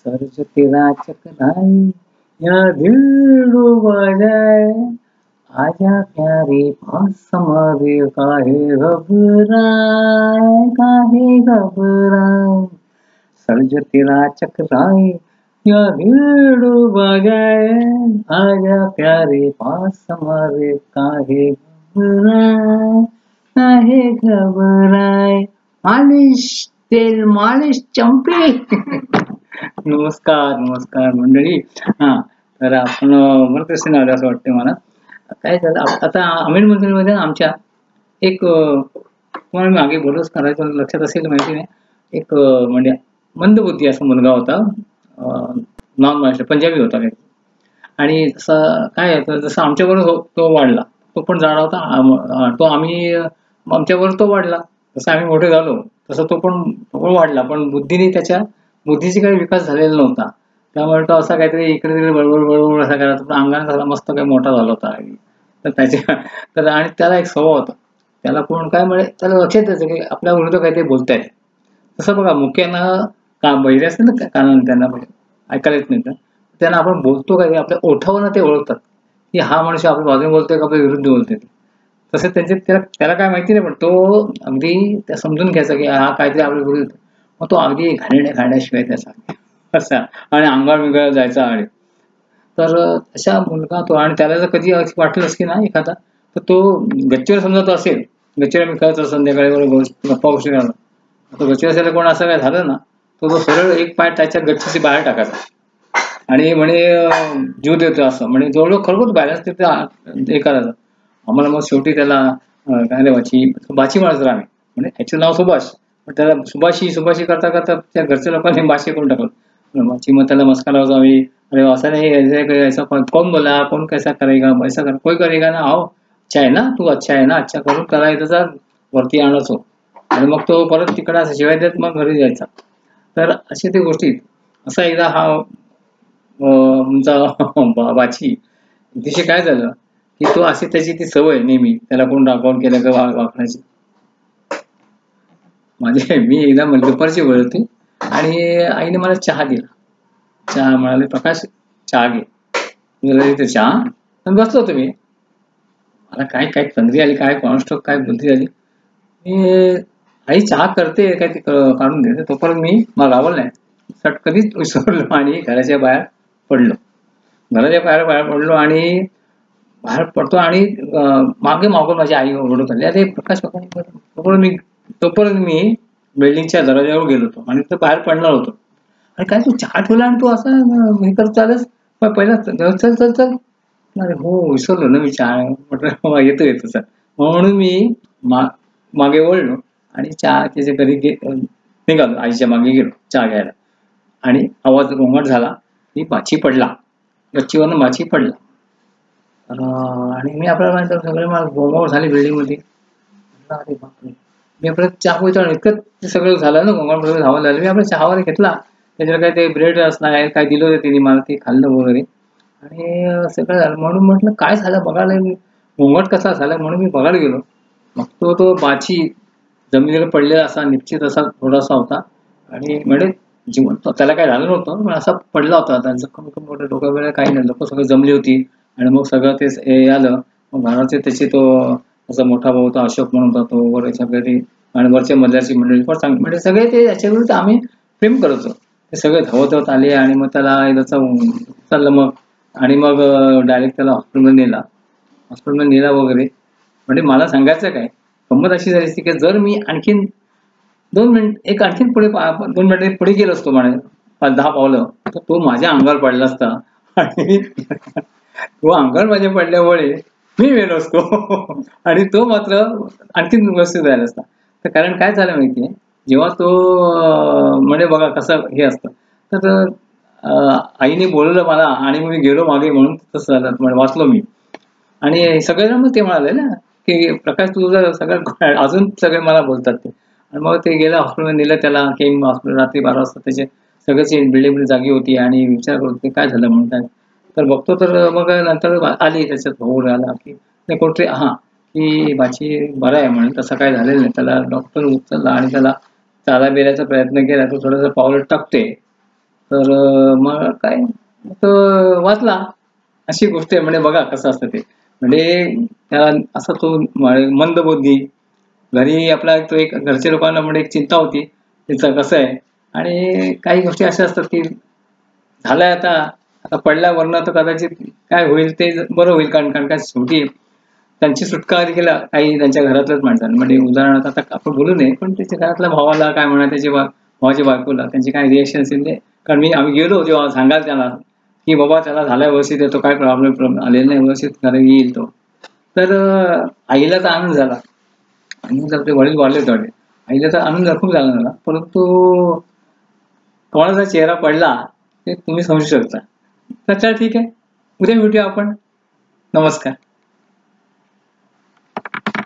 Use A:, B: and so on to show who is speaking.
A: Surge तेरा चकराए या दिल डूबा जाए, आजा प्यारे पास हमारे, काहे घबराए, सर्ज तेरा चकराए या दिल डूबा जाए, आजा प्यारे पास हमारे, काहे घबराए. मालिश तेल मालिश चंपे. नमस्कार नमस्कार मंडळी. हा, तर आपण म्हणत असेल असं वाटतं मला. काय झालं आता अमीर मंदिरमध्ये आमच्या एक तुम्हाला मी मागे बोलच करायचं लक्षात असेल माहिती नाही, एक म्हणजे मंदबुद्धी असा मुलगा होता, नॉन महाराष्ट्र पंजाबी होता काही. आणि तसं काय जसं आमच्याबरोबर तो वाढला, तो पण जाडा होता, तो आम्ही आमच्याबरोबर तो वाढला, जसं आम्ही मोठे झालो तसं तो पण वाढला, पण बुद्धीने त्याच्या बुद्धीचा काही विकास झालेला नव्हता. त्यामुळे तो असा काहीतरी इकडे तिकडे बडबड बडबड असा करायचा, पण अंगाने झाला मस्त काही मोठा झाला होता. तर त्याच्या तर आणि त्याला एक स्वभाव होता, त्याला कोण काय म्हणजे त्याला लक्षात द्यायचं की आपल्या विरुद्ध काहीतरी बोलतायत. तसं बघा मुख्यानं का बहिरे असते ना कानानं, त्यांना ऐकायला येत नाही, तर त्यांना आपण बोलतो काय आपल्या ओठावरनं ते ओळखतात की हा मनुष्य आपल्या बाजूने बोलतोय का आपल्या विरुद्ध बोलतोय. तसं त्यांचे त्याला काय माहिती नाही, पण तो अगदी त्या समजून घ्यायचा की हा काहीतरी आपल्या विरुद्ध. मग तो अगदी घाण्याशिवाय त्याचा असा आणि अंगावर बिंगावर जायचा. आणि तर अशा मुलगा तो, आणि त्याला जर कधी वाटलंच की ना एखादा, तर तो गच्चीवर समजा तो असेल, गच्चीवर मी खेळतो संध्याकाळी बरोबर गप्पा गोष्टी करायला, तो गच्चीवर असेल कोण असं काय झालं ना, तो सरळ एक पाय त्याच्या गच्चीची बाहेर टाकायचा आणि म्हणे जीव देतो असं म्हणे, जवळ खरोखर बॅलन्स तिथे हे करायचं. आम्हाला मग शेवटी त्याला काय बाची म्हणायचं आम्ही, म्हणजे ह्याचं नाव सुभाष, पण त्याला सुभाषी करता करता त्या घरच्या लोकांनी बाशी करून टाकलं बाची. मग त्याला मस्का लावायचो आम्ही, अरे असं नाही ऐसा कौन बोला, कौन कैसा करेगा, ऐसा कर कोई करेगा ना, आओ अच्छा आहे ना तू, अच्छा आहे ना, अच्छा करून त्याला त्याचा वरती आणायचो. आणि मग तो परत तिकडे असं शिवाय देत मग घरी जायचा. तर अशी ती गोष्टी. असा एकदा हा आमचा बाची तिथे काय झालं की तो अशी त्याची ती सवय नेहमी त्याला कोण रागावून केलं का वाकण्याची. म्हणजे मी एकदा दुपारची वेळ होती आणि आईने मला चहा दिला. चहा म्हणाले प्रकाश चहा घे. मी चहा आणि बसलो होतो मी. मला काय काय तंद्री आली, काय कॉन्स्ट्रक्ट काय बुद्धी आली. मी आई चहा करते काय ते काढून देते, तोपर्यंत मी मला रावलं नाही, कधीच विसरलो आणि घराच्या बाहेर पडलो. घराच्या बाहेर पडलो आणि बाहेर पडतो आणि मागे मागून माझी आई ओरडत आली, अरे प्रकाश तोपर्यंत मी बिल्डिंगच्या दरवाजावर गेलो होतो आणि तो बाहेर पडणार होतो. आणि काय तू चहा ठेवला आणि तू असं हे करत चालस, पहिला चल चल चल. अरे हो विसरलो ना मी चहा, म्हटलं येतो सर. म्हणून मी मागे वळलो आणि चहा त्याच्या घरी निघालो, आईच्या मागे गेलो चहा घ्यायला. आणि आवाज घोंगट झाला, मी माची पडला, गच्चीवरनं माची पडला. आणि मी आपल्याला सगळे मला गोंगाट झाली बिल्डिंग मध्ये. अरे बापरे, मी आपलं चहा पोहोचलो, इतकं ते सगळं झालं ना गोंगाट धावून झालं. मी आपला चहावर घेतला, त्याच्यावर काय ते ब्रेड असणार काय दिलं होतं तिने मला, ते खाल्लं वगैरे आणि सगळं झालं. म्हणून म्हटलं काय झालं बघायला, गोंगाट कसा झाला म्हणून मी बघायला गेलो. मग तो बाची जमिनीवर पडलेला असा निश्चित असा थोडासा होता आणि म्हणजे जिवंत, त्याला काय झालं नव्हतं पण असा पडला होता. त्यांचं मोठं डोकं वगैरे काही नाही, लोक सगळं जमली होती. आणि मग सगळं ते आलं. मग घराचे त्याची तो असा मोठा भाऊ होता अशोक म्हणून होता तो, वर सगळे आणि वरच्या मधल्याची मंडळी पण चांगली, म्हणजे सगळे ते याच्याविरुद्ध आम्ही प्रेम करत होतो. ते सगळे धावत आले आणि मग त्याला चाललं मग. आणि मग डायरेक्ट त्याला हॉस्पिटलमध्ये नेला वगैरे. म्हणजे मला सांगायचं काय, गंमत अशी झाली की जर मी आणखीन 2 मिनिट आणखीन पुढे 2 मिनिट पुढे गेलो असतो म्हणे 5-10 पावलं, तर तो माझ्या अंगावर पडला असता आणि तो अंगावर माझ्या पडल्यामुळे मी मेलो असतो आणि तो मात्र आणखीन व्यवस्थित राहिला असता. तर कारण काय झालं माहितीये, जेव्हा तो म्हणजे बघा कसं हे असतं, तर आईने बोलवलं मला आणि मी गेलो मागे म्हणून तसं झालं, म्हणजे वाचलो मी. आणि सगळेजण मग ते म्हणाले ना की प्रकाश तुझं सगळं, अजून सगळे मला बोलतात ते. आणि मग ते गेलं हॉस्पिटलमध्ये नेलं त्याला, की हॉस्पिटल रात्री 12 वाजता त्याचे सगळ्याची बिल्डिंग जागी होती आणि विचार करत होते काय झालं म्हणून काय. तर बघतो तर मग नंतर आली त्याच्यात भाऊ आला की नाही कुठे, हां की बाची बरं आहे म्हणून, तसं काय झालेलं नाही. त्याला डॉक्टर उचलला आणि त्याला चाला बेरायचा प्रयत्न केला, तो थोडंसं पावलं टाकते तर मग काय तो वाचला. अशी गोष्ट आहे. म्हणजे बघा कसं असतं ते. म्हणजे त्याला असा तो मंदबुद्धी, घरी आपला तो एक घरच्या लोकांना म्हणजे एक चिंता होती तिचं कसं आहे. आणि काही गोष्टी अशा असतात की झालंय आता, आता पडल्यावरनं तर कदाचित काय होईल ते बरं होईल. कारण कारण काय शेवटी त्यांची सुटका देखील काही त्यांच्या घरातल्याच माणसांनी, म्हणजे उदाहरणार्थ आता आपण बोलू नये, पण त्याच्या घरातल्या भावाला काय म्हणा, त्याच्या भावाच्या बायकोला त्यांचे काय रिएक्शन असेल ते. कारण आम्ही गेलो जेव्हा सांगाल त्याला की बाबा त्याला झालाय व्यवस्थित, येतो काय प्रॉब्लेम आलेला नाही, व्यवस्थित घरी येईल तो. तर आईला तर आनंद झाला. आणि जर ते वडील वाढले होते, आईला तर आनंद खूप झाला मला. परंतु कोणाचा चेहरा पडला ते तुम्ही समजू शकता. तर चला ठीक आहे, उद्या भेटूया आपण. नमस्कार.